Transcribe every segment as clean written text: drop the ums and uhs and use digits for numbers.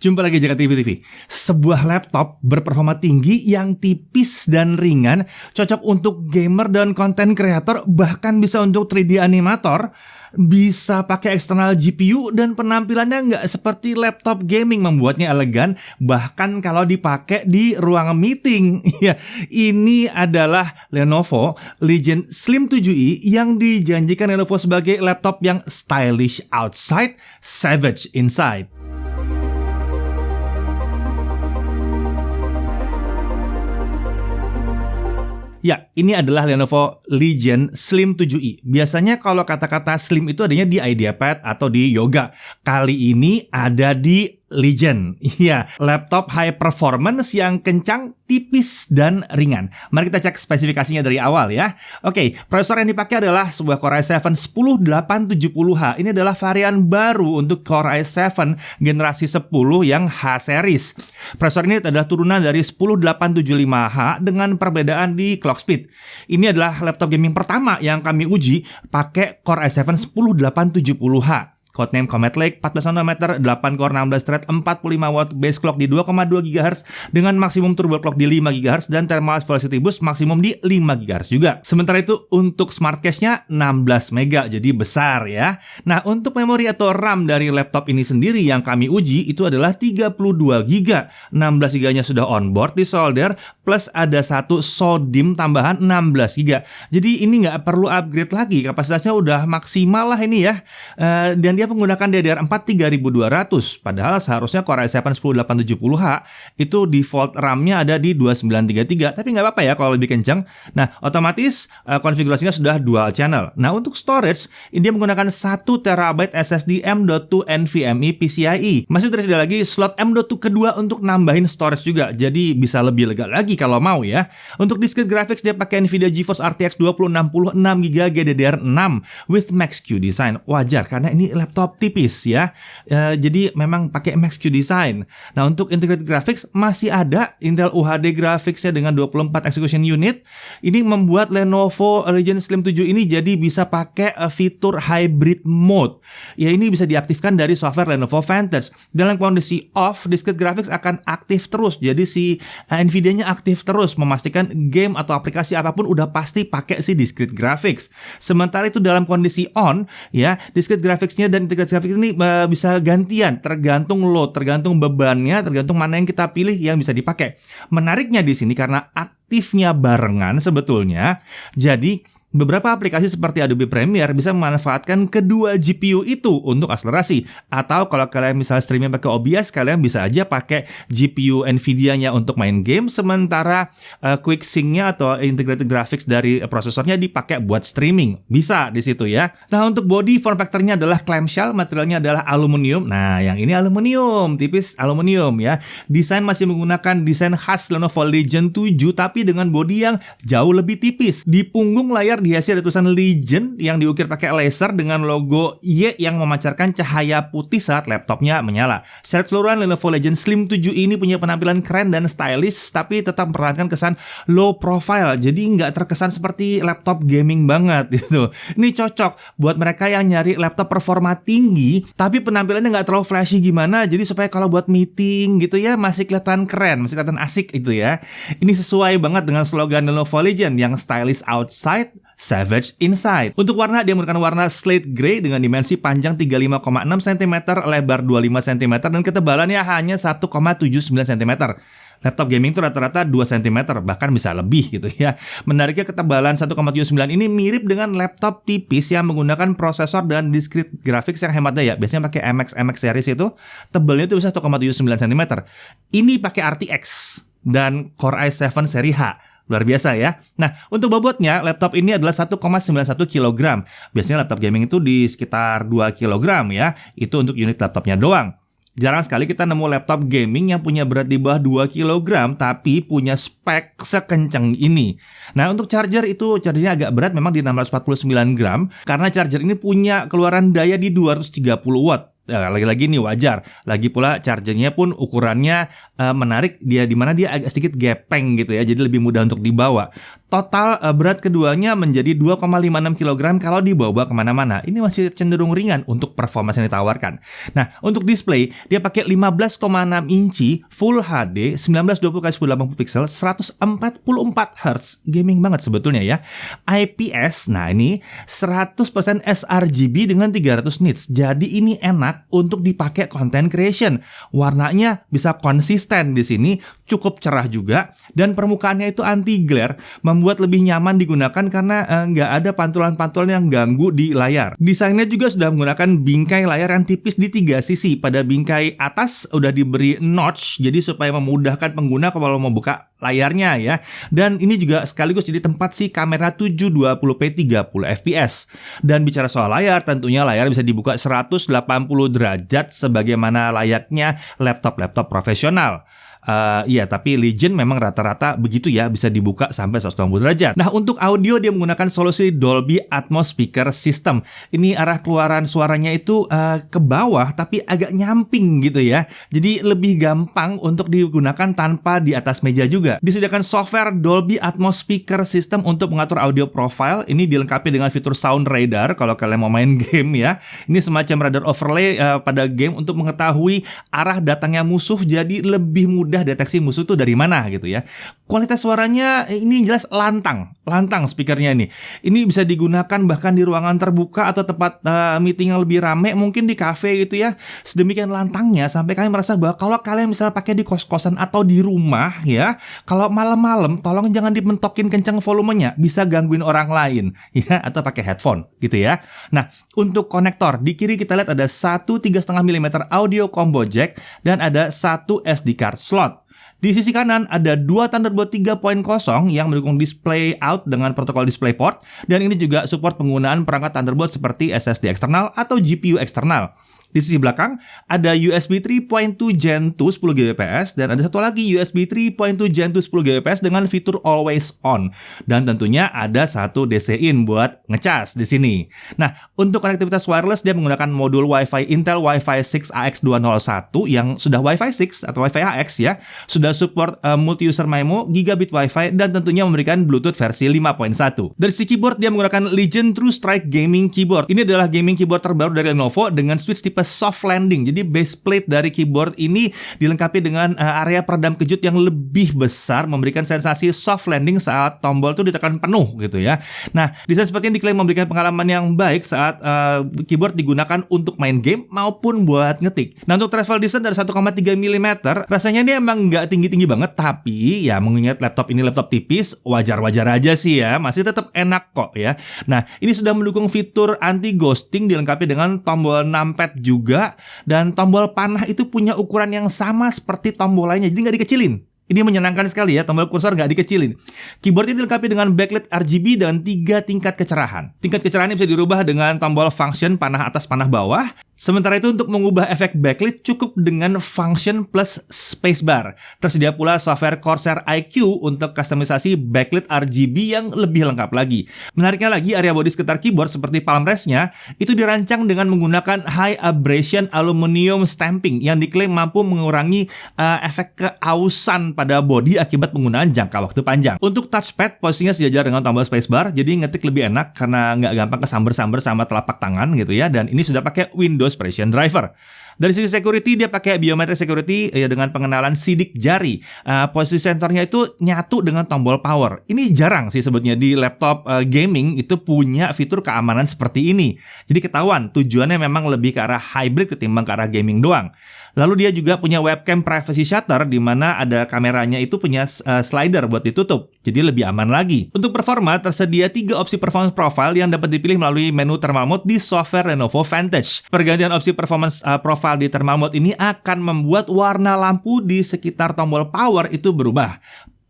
Jumpa lagi Jaka TV. Sebuah laptop berperforma tinggi yang tipis dan ringan, cocok untuk gamer dan konten kreator, bahkan bisa untuk 3D animator. Bisa pakai eksternal GPU dan penampilannya nggak seperti laptop gaming, membuatnya elegan bahkan kalau dipakai di ruang meeting. Ya, ini adalah Lenovo Legion Slim 7i yang dijanjikan Lenovo sebagai laptop yang stylish outside, savage inside. Ya, ini adalah Lenovo Legion Slim 7i. Biasanya kalau kata-kata slim itu adanya di IdeaPad atau di Yoga. Kali ini ada di Legion. Iya, laptop high performance yang kencang, tipis, dan ringan. Mari kita cek spesifikasinya dari awal ya. Oke, prosesor yang dipakai adalah sebuah Core i7 10870H. Ini adalah varian baru untuk Core i7 generasi 10 yang H-series. Prosesor ini adalah turunan dari 10875H dengan perbedaan di clock speed. Ini adalah laptop gaming pertama yang kami uji pakai Core i7 10870H. Codename Comet Lake, 14 nanometer, 8 core, 16 thread, 45 watt base clock di 2,2 GHz dengan maksimum turbo clock di 5 GHz dan thermal velocity boost maksimum di 5 GHz juga. Sementara itu untuk smart cache-nya 16 MB, jadi besar ya. Nah, untuk memori atau RAM dari laptop ini sendiri yang kami uji itu adalah 32 GB. 16 GB-nya sudah onboard di solder, plus ada satu SODIMM tambahan 16 GB. Jadi ini nggak perlu upgrade lagi, kapasitasnya udah maksimal lah ini ya. Dan dia menggunakan DDR4 3200, padahal seharusnya Core i7 10870H itu default RAM-nya ada di 2933, tapi nggak apa-apa ya kalau lebih kencang. Nah, otomatis konfigurasinya sudah dual channel. Nah, untuk storage, ini dia menggunakan 1 TB SSD M.2 NVMe PCIe. Masih tersedia lagi slot M.2 kedua untuk nambahin storage juga, jadi bisa lebih lega lagi kalau mau ya. Untuk discrete graphics dia pakai Nvidia GeForce RTX 2060 6GB GDDR6 with Max-Q design. Wajar karena ini laptop tipis ya. Jadi memang pakai Max-Q design. Nah, untuk integrated graphics masih ada Intel UHD graphics-nya dengan 24 execution unit. Ini membuat Lenovo Legion Slim 7 ini jadi bisa pakai fitur hybrid mode. Ya, ini bisa diaktifkan dari software Lenovo Vantage. Dalam kondisi off, discrete graphics akan aktif terus. Jadi si Nvidia-nya aktif terus, memastikan game atau aplikasi apapun udah pasti pakai si discrete graphics. Sementara itu dalam kondisi on, ya, discrete graphics-nya dan integrated graphics ini bisa gantian, tergantung load, tergantung bebannya, tergantung mana yang kita pilih yang bisa dipakai. Menariknya di sini karena aktifnya barengan sebetulnya, jadi beberapa aplikasi seperti Adobe Premiere bisa memanfaatkan kedua GPU itu untuk akselerasi. Atau kalau kalian misalnya streaming pakai OBS, kalian bisa aja pakai GPU Nvidia-nya untuk main game, sementara Quick Sync-nya atau integrated graphics dari prosesornya dipakai buat streaming. Bisa di situ ya. Nah, untuk body form factor-nya adalah clamshell, materialnya adalah aluminium. Nah, yang ini aluminium, tipis aluminium ya. Desain masih menggunakan desain khas Lenovo Legion 7 tapi dengan body yang jauh lebih tipis. Di punggung layar dihiasi ada tulisan Legion yang diukir pakai laser dengan logo Y yang memancarkan cahaya putih saat laptopnya menyala. Secara keseluruhan Lenovo Legion Slim 7 ini punya penampilan keren dan stylish tapi tetap mempertahankan kesan low profile. Jadi nggak terkesan seperti laptop gaming banget gitu. Ini cocok buat mereka yang nyari laptop performa tinggi tapi penampilannya nggak terlalu flashy gimana. Jadi supaya kalau buat meeting gitu ya masih kelihatan keren, masih kelihatan asik itu ya. Ini sesuai banget dengan slogan Lenovo Legion yang stylish outside, savage inside. Untuk warna, dia menggunakan warna slate gray dengan dimensi panjang 35,6 cm, lebar 25 cm, dan ketebalannya hanya 1,79 cm. Laptop gaming itu rata-rata 2 cm, bahkan bisa lebih gitu ya. Menariknya ketebalan 1,79 ini mirip dengan laptop tipis yang menggunakan prosesor dan discrete graphics yang hemat daya. Biasanya pakai MX series itu, tebalnya itu bisa 1,79 cm. Ini pakai RTX dan Core i7 seri H. Luar biasa ya. Nah, untuk bobotnya, laptop ini adalah 1,91 kg. Biasanya laptop gaming itu di sekitar 2 kg ya. Itu untuk unit laptopnya doang. Jarang sekali kita nemu laptop gaming yang punya berat di bawah 2 kg tapi punya spek sekencang ini. Nah, untuk charger itu chargernya agak berat memang di 649 gram karena charger ini punya keluaran daya di 230 watt. Ya, lagi-lagi nih wajar. Lagi pula chargernya pun ukurannya menarik, dia di mana dia agak sedikit gepeng gitu ya, jadi lebih mudah untuk dibawa. Total berat keduanya menjadi 2,56 kg kalau dibawa kemana-mana. Ini masih cenderung ringan untuk performance yang ditawarkan. Nah, untuk display, dia pakai 15,6 inci Full HD 1920x1080 pixel 144 Hz. Gaming banget sebetulnya ya. IPS, nah ini 100% sRGB dengan 300 nits. Jadi ini enak untuk dipakai content creation. Warnanya bisa konsisten di sini, cukup cerah juga, dan permukaannya itu anti glare, membuat lebih nyaman digunakan karena nggak ada pantulan-pantulan yang ganggu di layar. Desainnya juga sudah menggunakan bingkai layar yang tipis di 3 sisi. Pada bingkai atas udah diberi notch, jadi supaya memudahkan pengguna kalau mau buka layarnya ya. Dan ini juga sekaligus jadi tempat si kamera 720p 30 fps. Dan bicara soal layar, tentunya layar bisa dibuka 180 derajat sebagaimana layaknya laptop-laptop profesional. Iya, tapi Legion memang rata-rata begitu ya, bisa dibuka sampai 180 derajat. Nah, untuk audio dia menggunakan solusi Dolby Atmos Speaker System. Ini arah keluaran suaranya itu ke bawah tapi agak nyamping gitu ya. Jadi lebih gampang untuk digunakan tanpa di atas meja juga. Disediakan software Dolby Atmos Speaker System untuk mengatur audio profile. Ini dilengkapi dengan fitur Sound Radar kalau kalian mau main game ya. Ini semacam radar overlay pada game untuk mengetahui arah datangnya musuh, jadi lebih mudah deteksi musuh itu dari mana gitu ya. Kualitas suaranya ini jelas lantang speakernya ini. Ini bisa digunakan bahkan di ruangan terbuka atau tempat meeting yang lebih rame, mungkin di cafe gitu ya. Sedemikian lantangnya sampai kalian merasa bahwa kalau kalian misalnya pakai di kos-kosan atau di rumah ya, kalau malam-malam tolong jangan dimentokin kencang volumenya, bisa gangguin orang lain ya, atau pakai headphone gitu ya. Nah, untuk konektor di kiri kita lihat ada satu 3,5 mm audio combo jack dan ada satu SD card slot. Di sisi kanan ada dua Thunderbolt 3.0 yang mendukung display out dengan protokol DisplayPort, dan ini juga support penggunaan perangkat Thunderbolt seperti SSD eksternal atau GPU eksternal. Di sisi belakang ada USB 3.2 Gen 2 10 Gbps dan ada satu lagi USB 3.2 Gen 2 10 Gbps dengan fitur Always On. Dan tentunya ada satu DC in buat ngecas di sini. Nah, untuk konektivitas wireless dia menggunakan modul Wi-Fi Intel Wi-Fi 6 AX201 yang sudah Wi-Fi 6 atau Wi-Fi AX ya. Sudah support multi-user MIMO, gigabit Wi-Fi, dan tentunya memberikan Bluetooth versi 5.1. Dari sisi keyboard dia menggunakan Legion TrueStrike Gaming Keyboard. Ini adalah gaming keyboard terbaru dari Lenovo dengan switch tipe soft landing. Jadi base plate dari keyboard ini dilengkapi dengan area peredam kejut yang lebih besar, memberikan sensasi soft landing saat tombol itu ditekan penuh gitu ya. Nah, desain seperti ini diklaim memberikan pengalaman yang baik saat keyboard digunakan untuk main game maupun buat ngetik. Nah, untuk travel distance dari 1,3 mm, rasanya ini emang nggak tinggi-tinggi banget, tapi ya mengingat laptop ini laptop tipis, wajar-wajar aja sih ya, masih tetap enak kok ya. Nah, ini sudah mendukung fitur anti ghosting, dilengkapi dengan tombol numpad juga, dan tombol panah itu punya ukuran yang sama seperti tombol lainnya, jadi nggak dikecilin. Ini menyenangkan sekali ya, tombol kursor nggak dikecilin. Keyboard ini dilengkapi dengan backlit RGB dan 3 tingkat kecerahan. Tingkat kecerahan ini bisa dirubah dengan tombol function panah atas panah bawah. Sementara itu untuk mengubah efek backlit cukup dengan function plus spacebar. Tersedia pula software Corsair iQ untuk kustomisasi backlit RGB yang lebih lengkap lagi. Menariknya lagi, area bodi sekitar keyboard seperti palm rest-nya itu dirancang dengan menggunakan high abrasion aluminium stamping yang diklaim mampu mengurangi efek keausan pada bodi akibat penggunaan jangka waktu panjang. Untuk touchpad, posisinya sejajar dengan tombol spacebar, jadi ngetik lebih enak karena nggak gampang kesamber-samber sama telapak tangan gitu ya. Dan ini sudah pakai Windows Precision Driver. Dari sisi security dia pakai biometric security ya, dengan pengenalan sidik jari. Posisi sensornya itu nyatu dengan tombol power. Ini jarang sih sebetulnya di laptop gaming itu punya fitur keamanan seperti ini. Jadi ketahuan tujuannya memang lebih ke arah hybrid ketimbang ke arah gaming doang. Lalu dia juga punya webcam privacy shutter di mana ada kameranya itu punya slider buat ditutup. Jadi lebih aman lagi. Untuk performa tersedia 3 opsi performance profile yang dapat dipilih melalui menu thermal mode di software Lenovo Vantage. Pergantian opsi performance profile di thermal mode ini akan membuat warna lampu di sekitar tombol power itu berubah.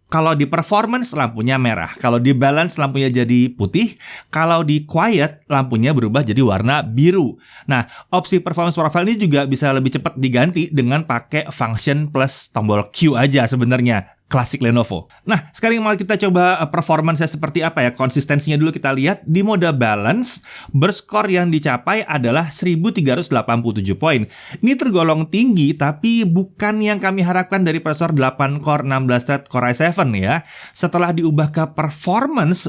Kalau di performance lampunya merah, kalau di balance lampunya jadi putih, kalau di quiet lampunya berubah jadi warna biru. Nah, opsi performance profile ini juga bisa lebih cepat diganti dengan pakai function plus tombol Q aja sebenarnya. klasik Lenovo. Nah, sekarang mari kita coba performance-nya seperti apa ya. Konsistensinya dulu kita lihat. Di mode balance, berskor yang dicapai adalah 1387 poin. Ini tergolong tinggi, tapi bukan yang kami harapkan dari prosesor 8 core 16 thread Core i7 ya. Setelah diubah ke performance,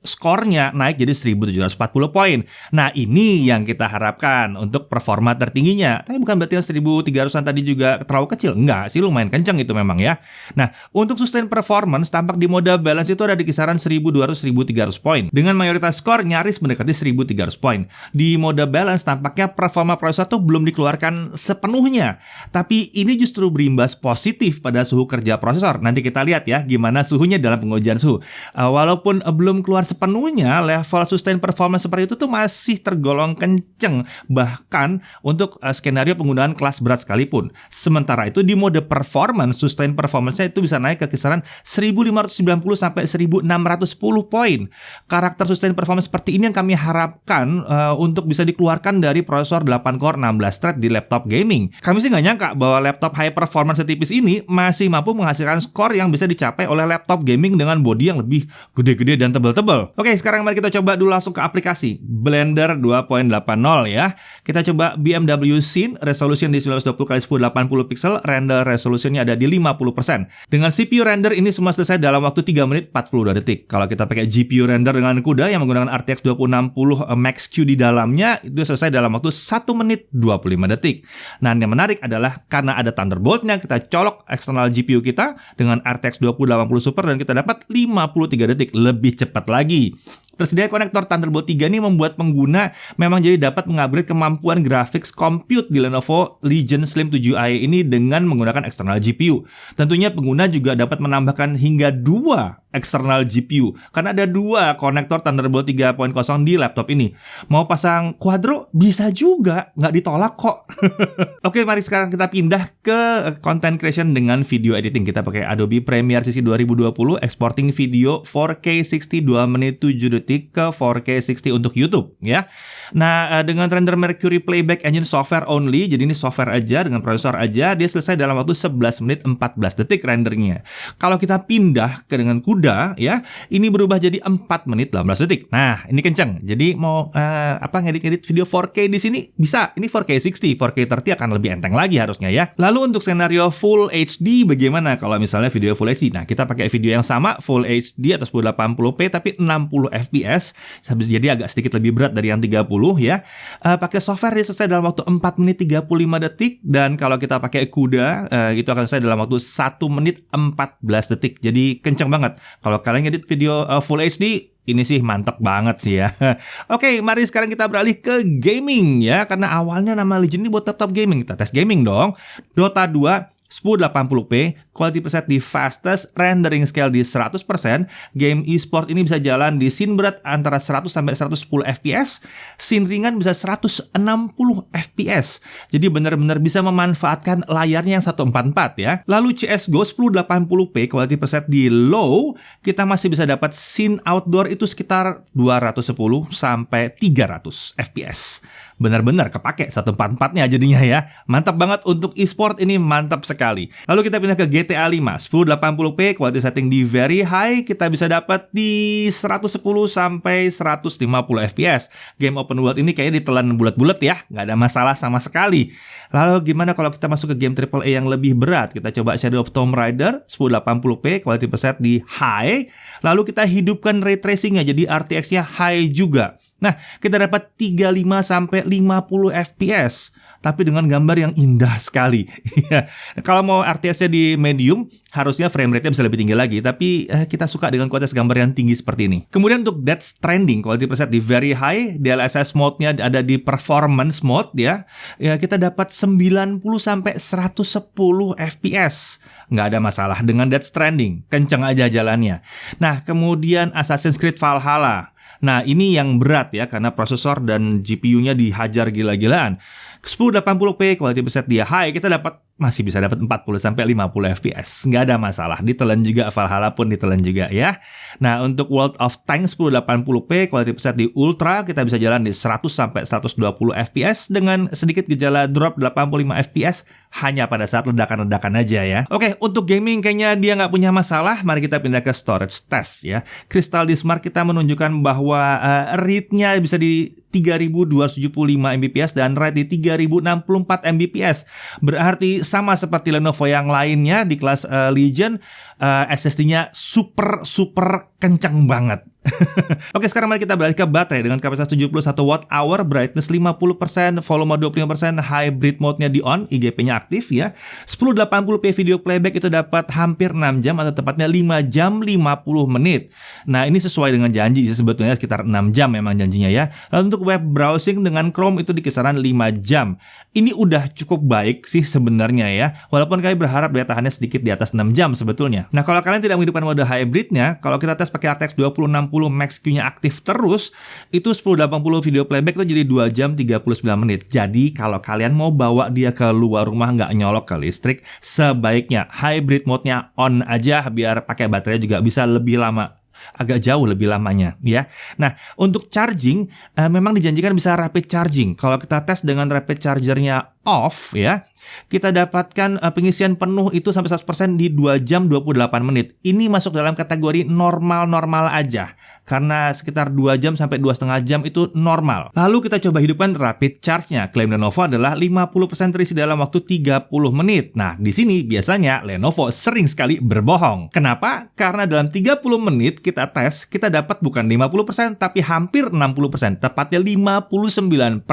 skornya naik jadi 1740 poin. Nah, ini yang kita harapkan untuk performa tertingginya. Tapi bukan berarti yang 1300-an tadi juga terlalu kecil. Enggak sih, lumayan kenceng itu memang ya. Nah, untuk sustain performance, tampak di mode balance itu ada di kisaran 1200-1300 poin. Dengan mayoritas skor nyaris mendekati 1300 poin. Di mode balance, tampaknya performa prosesor tuh belum dikeluarkan sepenuhnya. Tapi ini justru berimbas positif pada suhu kerja prosesor. Nanti kita lihat ya, gimana suhunya dalam pengujian suhu. Walaupun belum keluar sepenuhnya, level sustain performance seperti itu tuh masih tergolong kenceng. Bahkan untuk skenario penggunaan kelas berat sekalipun. Sementara itu di mode performance, sustain performance-nya itu bisa naik ke kisaran 1590 sampai 1610 poin. Karakter sustain performance seperti ini yang kami harapkan untuk bisa dikeluarkan dari prosesor 8 core 16 thread di laptop gaming. Kami sih nggak nyangka bahwa laptop high performance setipis ini masih mampu menghasilkan skor yang bisa dicapai oleh laptop gaming dengan bodi yang lebih gede-gede dan tebal-tebal. Oke, sekarang mari kita coba dulu langsung ke aplikasi Blender 2.80 ya. Kita coba BMW Scene, resolution di 1920x1080 pixel, render resolutionnya ada di 50%. Dengan CPU render ini semua selesai dalam waktu 3 menit 42 detik. Kalau kita pakai GPU render dengan CUDA yang menggunakan RTX 2060 Max-Q di dalamnya, itu selesai dalam waktu 1 menit 25 detik. Nah, yang menarik adalah karena ada Thunderbolt-nya, kita colok eksternal GPU kita dengan RTX 2080 Super dan kita dapat 53 detik, lebih cepat lagi. Tersedia konektor Thunderbolt 3 ini membuat pengguna memang jadi dapat mengupgrade kemampuan graphics compute di Lenovo Legion Slim 7i ini dengan menggunakan eksternal GPU. Tentunya pengguna juga dapat menambahkan hingga 2 eksternal GPU karena ada 2 konektor Thunderbolt 3.0 di laptop ini. Mau pasang Quadro bisa juga, nggak ditolak kok. Oke, mari sekarang kita pindah ke content creation dengan video editing. Kita pakai Adobe Premiere CC 2020, exporting video 4K 60 2 menit 7 detik ke 4K 60 untuk YouTube ya. Nah, dengan render Mercury Playback Engine software only, jadi ini software aja dengan prosesor aja, dia selesai dalam waktu 11 menit 14 detik rendernya. Kalau kita pindah ke dengan CUDA ya, ini berubah jadi 4 menit 18 detik. Nah, ini kenceng. Jadi mau ngedit-ngedit video 4K di sini bisa. Ini 4K 60, 4K 30 akan lebih enteng lagi harusnya ya. Lalu untuk skenario Full HD bagaimana kalau misalnya video Full HD? Nah, kita pakai video yang sama Full HD atau 1080p tapi 60 fps. Jadi agak sedikit lebih berat dari yang 30 ya. Pakai software dia selesai dalam waktu 4 menit 35 detik dan kalau kita pakai CUDA itu akan selesai dalam waktu 1 menit 14 detik. Jadi kenceng banget. Kalau kalian ngedit video Full HD, ini sih mantap banget sih ya. Oke, mari sekarang kita beralih ke gaming ya. Karena awalnya nama Legion ini buat laptop gaming. Kita tes gaming dong. Dota 2 1080p, quality preset di fastest, rendering scale di 100%, game e-sport ini bisa jalan di scene berat antara 100 sampai 110 fps, scene ringan bisa 160 fps. Jadi benar-benar bisa memanfaatkan layarnya yang 144 ya. Lalu CS:GO 1080p, quality preset di low, kita masih bisa dapat scene outdoor itu sekitar 210 sampai 300 fps. Benar-benar kepake 144-nya jadinya ya. Mantap banget untuk e-sport ini, mantap sekali. Lalu kita pindah ke GTA 5 1080p, quality setting di very high, kita bisa dapat di 110 sampai 150 fps. Game open world ini kayaknya ditelan bulat-bulat ya, nggak ada masalah sama sekali. Lalu gimana kalau kita masuk ke game AAA yang lebih berat? Kita coba Shadow of Tomb Raider 1080p, quality preset di high. Lalu kita hidupkan ray tracingnya jadi RTX-nya high juga. Nah, kita dapat 35 sampai 50 fps, tapi dengan gambar yang indah sekali. Kalau mau RTX-nya di medium, harusnya frame rate-nya bisa lebih tinggi lagi, tapi kita suka dengan kualitas gambar yang tinggi seperti ini. Kemudian untuk Death Stranding, quality preset di very high, DLSS mode-nya ada di performance mode ya. Kita dapat 90 sampai 110 fps. Nggak ada masalah dengan Death Stranding, kenceng aja jalannya. Nah, kemudian Assassin's Creed Valhalla. Nah, ini yang berat ya, karena prosesor dan GPU-nya dihajar gila-gilaan. 1080p, quality preset dia high, kita dapat masih bisa dapat 40-50 fps. Nggak ada masalah. Ditelan juga, Valhalla pun ditelan juga ya. Nah, untuk World of Tanks 1080p, quality preset di Ultra, kita bisa jalan di 100-120 fps dengan sedikit gejala drop 85 fps hanya pada saat ledakan-ledakan aja ya. Oke, untuk gaming kayaknya dia nggak punya masalah. Mari kita pindah ke storage test ya. Crystal Disk Mark kita menunjukkan bahwa read-nya bisa di 3275 Mbps dan write di 3064 Mbps. Berarti sama seperti Lenovo yang lainnya di kelas Legion, SSD-nya super kencang banget. Oke, sekarang mari kita beralih ke baterai dengan kapasitas 71 Wh, brightness 50%, volume 25%, hybrid mode-nya di on, IGP-nya aktif ya. 1080p video playback itu dapat hampir 6 jam atau tepatnya 5 jam 50 menit. Nah, ini sesuai dengan janji sih sebetulnya, sekitar 6 jam memang janjinya ya. Lalu untuk web browsing dengan Chrome itu di kisaran 5 jam. Ini udah cukup baik sih sebenarnya ya. Walaupun kalian berharap daya tahannya sedikit di atas 6 jam sebetulnya. Nah, kalau kalian tidak menghidupkan mode hybridnya, kalau kita tes pakai RTX 2060 Max-Q-nya aktif terus, itu 1080 video playback itu jadi 2 jam 39 menit. Jadi kalau kalian mau bawa dia ke luar rumah nggak nyolok ke listrik, sebaiknya hybrid mode-nya on aja biar pakai baterai juga bisa lebih lama. Agak jauh lebih lamanya ya. Nah, untuk charging memang dijanjikan bisa rapid charging. Kalau kita tes dengan rapid chargernya off ya, kita dapatkan pengisian penuh itu sampai 100% di 2 jam 28 menit. Ini masuk dalam kategori normal-normal aja. Karena sekitar 2 jam sampai 2,5 jam itu normal. Lalu kita coba hidupkan rapid charge-nya. Klaim Lenovo adalah 50% terisi dalam waktu 30 menit. Nah, di sini biasanya Lenovo sering sekali berbohong. Kenapa? Karena dalam 30 menit kita tes, kita dapat bukan 50% tapi hampir 60%. Tepatnya 59%.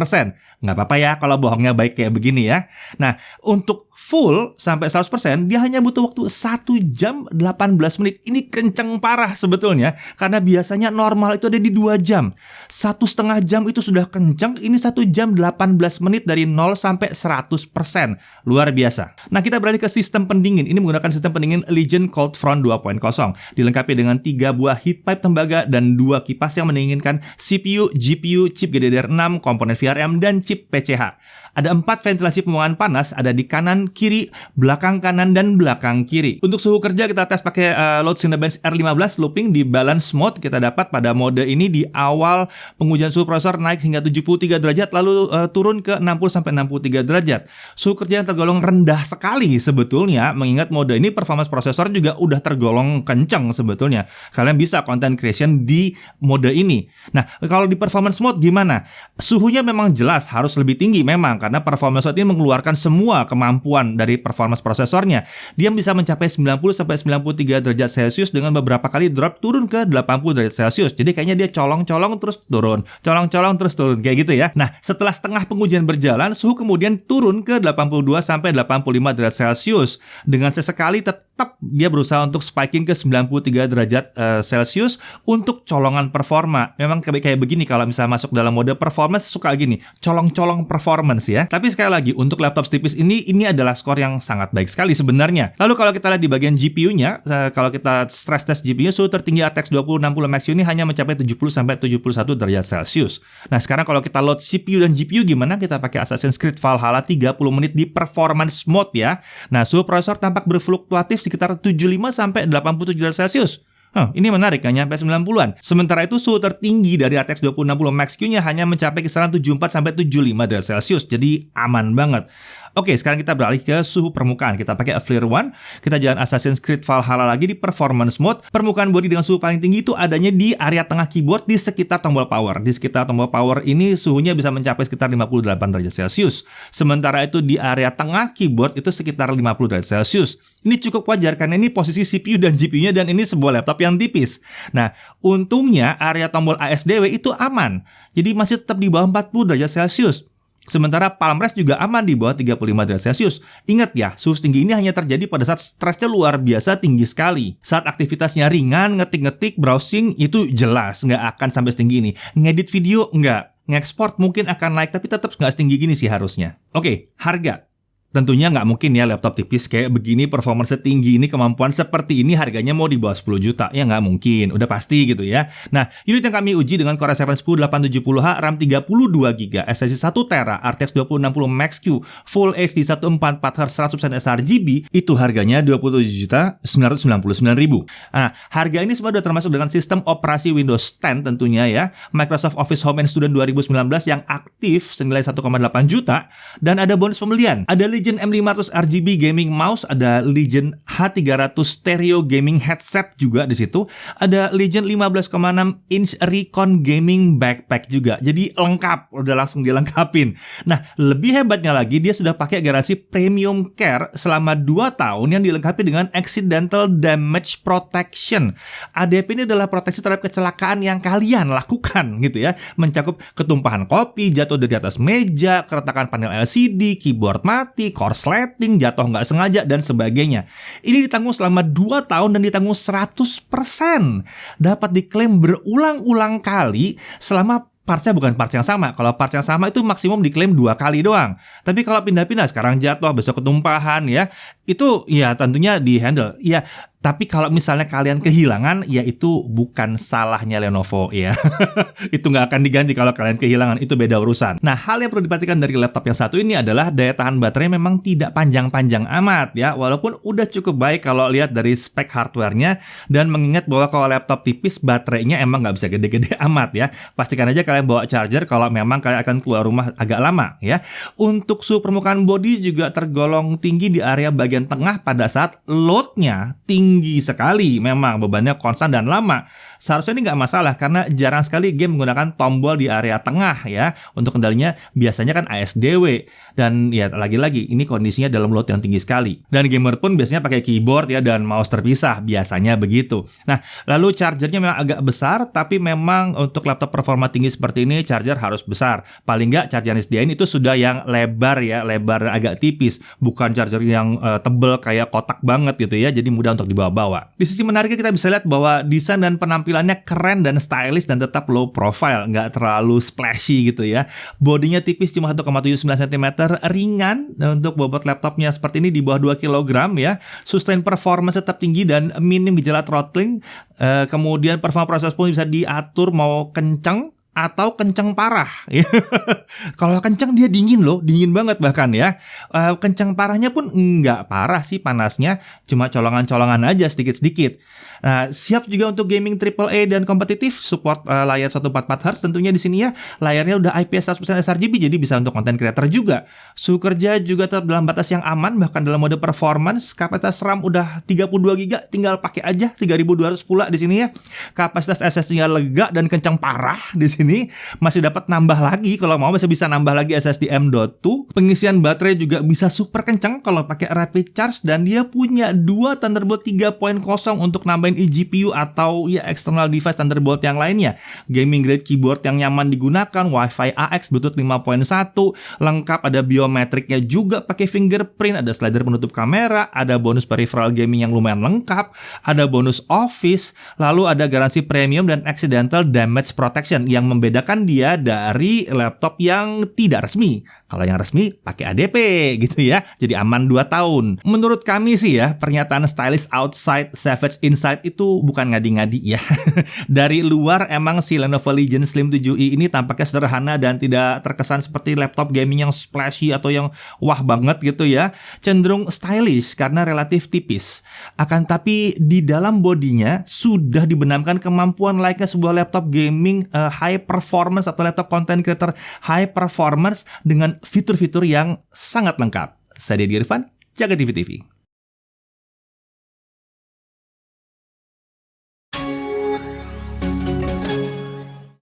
Nggak apa-apa ya kalau bohongnya baik kayak begini ya. Nah, untuk full sampai 100% dia hanya butuh waktu 1 jam 18 menit. Ini kenceng parah sebetulnya, karena biasanya normal itu ada di 2 jam. 1,5 jam itu sudah kenceng, ini 1 jam 18 menit dari 0 sampai 100%. Luar biasa. Nah, kita beralih ke sistem pendingin. Ini menggunakan sistem pendingin Legion Cold Front 2.0. Dilengkapi dengan 3 buah heat pipe tembaga dan 2 kipas yang mendinginkan CPU, GPU, chip GDDR6, komponen VRM, dan chip PCH. Ada 4 ventilasi pembuangan panas, ada di kanan, kiri, belakang kanan, dan belakang kiri. Untuk suhu kerja kita tes pakai Loud Cinebench R15 looping di balance mode. Kita dapat pada mode ini di awal pengujian suhu prosesor naik hingga 73 derajat, lalu turun ke 60-63 derajat. Suhu kerja yang tergolong rendah sekali sebetulnya, mengingat mode ini performance prosesor juga udah tergolong kencang sebetulnya. Kalian bisa content creation di mode ini. Nah, kalau di performance mode gimana? Suhunya memang jelas harus lebih tinggi memang, karena performance mode ini mengeluarkan semua kemampuan dari performance prosesornya. Dia bisa mencapai 90-93 derajat Celcius dengan beberapa kali drop turun ke 80 derajat Celcius. Jadi kayaknya dia colong-colong terus turun, colong-colong terus turun, kayak gitu ya. Nah, setelah setengah pengujian berjalan, suhu kemudian turun ke 82-85 derajat Celcius. Dengan sesekali tetap dia berusaha untuk spiking ke 93 derajat Celcius untuk colongan performa. Memang kayak begini kalau misalnya masuk dalam mode performance, suka gini, colong-colong performance ya. Tapi sekali lagi, untuk laptop tipis ini adalah skor yang sangat baik sekali sebenarnya. Lalu kalau kita lihat di bagian GPU-nya, kalau kita stress test GPU, suhu tertinggi RTX 2060 Max ini hanya mencapai 70-71 derajat Celcius. Nah, sekarang kalau kita load CPU dan GPU gimana? Kita pakai Assassin's Creed Valhalla 30 menit di performance mode ya. Nah, suhu prosesor tampak berfluktuatif sekitar 75-87 derajat Celcius. Ini menarik, hanya sampai 90-an. Sementara itu suhu tertinggi dari RTX 2060 Max-Q-nya hanya mencapai kisaran 74-75 derajat Celcius. Jadi aman banget. Oke, sekarang kita beralih ke suhu permukaan. Kita pakai Flare One. Kita jalan Assassin's Creed Valhalla lagi di performance mode. Permukaan bodi dengan suhu paling tinggi itu adanya di area tengah keyboard di sekitar tombol power. Di sekitar tombol power ini suhunya bisa mencapai sekitar 58 derajat Celcius. Sementara itu di area tengah keyboard itu sekitar 50 derajat Celcius. Ini cukup wajar karena ini posisi CPU dan GPU-nya dan ini sebuah laptop yang tipis. Nah, untungnya area tombol ASDW itu aman. Jadi masih tetap di bawah 40 derajat Celcius. Sementara palm rest juga aman di bawah 35 derajat Celcius. Ingat ya, suhu tinggi ini hanya terjadi pada saat stresnya luar biasa tinggi sekali. Saat aktivitasnya ringan, ngetik-ngetik, browsing, itu jelas nggak akan sampai setinggi ini. Ngedit video nggak. Ngeksport mungkin akan naik, tapi tetap nggak setinggi gini sih harusnya. Oke, harga. Tentunya nggak mungkin ya laptop tipis kayak begini, performance setinggi ini, kemampuan seperti ini harganya mau di bawah 10 juta. Ya nggak mungkin, udah pasti gitu ya. Nah, unit yang kami uji dengan Core i7 10870H, RAM 32GB, SSD 1TB, RTX 2060 Max-Q, Full HD 144Hz 100% sRGB, itu harganya 27.999.000. Nah, harga ini semua sudah termasuk dengan sistem operasi Windows 10 tentunya ya, Microsoft Office Home and Student 2019 yang aktif senilai 1,8 juta, dan ada bonus pembelian. Ada Legion M500 RGB Gaming Mouse, ada Legion H300 Stereo Gaming Headset juga di situ, ada Legion 15,6 inch Recon Gaming Backpack juga. Jadi lengkap, udah langsung dilengkapin. Nah, lebih hebatnya lagi dia sudah pakai garansi Premium Care selama 2 tahun yang dilengkapi dengan Accidental Damage Protection. ADP ini adalah proteksi terhadap kecelakaan yang kalian lakukan gitu ya. Mencakup ketumpahan kopi, jatuh dari atas meja, keretakan panel LCD, keyboard mati, korsleting, jatuh nggak sengaja, dan sebagainya. Ini ditanggung selama 2 tahun dan ditanggung 100%. Dapat diklaim berulang-ulang kali selama partsnya bukan parts yang sama. Kalau parts yang sama itu maksimum diklaim 2 kali doang. Tapi kalau pindah-pindah, sekarang jatuh, besok ketumpahan ya, itu ya tentunya di-handle. Ya, tapi kalau misalnya kalian kehilangan, ya itu bukan salahnya Lenovo ya. Itu nggak akan diganti kalau kalian kehilangan, itu beda urusan. Nah, hal yang perlu diperhatikan dari laptop yang satu ini adalah daya tahan baterai memang tidak panjang-panjang amat ya. Walaupun udah cukup baik kalau lihat dari spek hardware-nya, dan mengingat bahwa kalau laptop tipis baterainya emang nggak bisa gede-gede amat ya. Pastikan aja kalian bawa charger kalau memang kalian akan keluar rumah agak lama ya. Untuk suhu permukaan bodi juga tergolong tinggi di area bagian tengah pada saat load-nya tinggi sekali, memang bebannya konstan dan lama. Seharusnya ini nggak masalah karena jarang sekali game menggunakan tombol di area tengah ya. Untuk kendalinya biasanya kan ASDW, dan ya lagi-lagi ini kondisinya dalam load yang tinggi sekali. Dan gamer pun biasanya pakai keyboard ya dan mouse terpisah, biasanya begitu. Nah, lalu chargernya memang agak besar, tapi memang untuk laptop performa tinggi seperti ini charger harus besar. Paling nggak charger yang disediain itu sudah yang lebar ya, lebar agak tipis, bukan charger yang tebel kayak kotak banget gitu ya, jadi mudah untuk dibawa-bawa. Di sisi menariknya kita bisa lihat bahwa desain dan penampilannya keren dan stylish dan tetap low profile, nggak terlalu splashy gitu ya. Bodinya tipis cuma 1,79 cm, ringan untuk bobot laptopnya seperti ini di bawah 2 kg ya. Sustain performance tetap tinggi dan minim gejala throttling. Kemudian performa proses pun bisa diatur mau kenceng atau kenceng parah. Kalau kenceng dia dingin loh, dingin banget bahkan ya. Kenceng parahnya pun nggak parah sih panasnya, cuma colongan-colongan aja sedikit-sedikit. Siap juga untuk gaming AAA dan kompetitif, support layar 144Hz tentunya di sini ya. Layarnya udah IPS 100% sRGB, jadi bisa untuk content creator juga. Suhu kerja juga tetap dalam batas yang aman, bahkan dalam mode performance. Kapasitas RAM udah 32GB, tinggal pakai aja 3200 pula di sini ya. Kapasitas SSD-nya lega dan kencang parah di sini. Masih dapat nambah lagi kalau mau, masih bisa nambah lagi SSD M.2. Pengisian baterai juga bisa super kencang kalau pakai rapid charge, dan dia punya 2 Thunderbolt 3.0 untuk nambahin eGPU atau ya external device Thunderbolt yang lainnya. Gaming grade keyboard yang nyaman digunakan, Wi-Fi AX, Bluetooth 5.1, lengkap ada biometriknya juga pakai fingerprint, ada slider penutup kamera, ada bonus peripheral gaming yang lumayan lengkap, ada bonus Office, lalu ada garansi premium dan accidental damage protection yang membedakan dia dari laptop yang tidak resmi. Kalau yang resmi pakai ADP gitu ya, jadi aman 2 tahun. Menurut kami sih ya, pernyataan stylish outside, savage inside itu bukan ngadi-ngadi ya. Dari luar emang si Lenovo Legion Slim 7i ini tampaknya sederhana dan tidak terkesan seperti laptop gaming yang splashy atau yang wah banget gitu ya. Cenderung stylish karena relatif tipis. Akan tapi di dalam bodinya sudah dibenamkan kemampuan layaknya sebuah laptop gaming high performance atau laptop content creator high performance dengan fitur-fitur yang sangat lengkap. Saya Deddy Irfan, Jaga TV TV.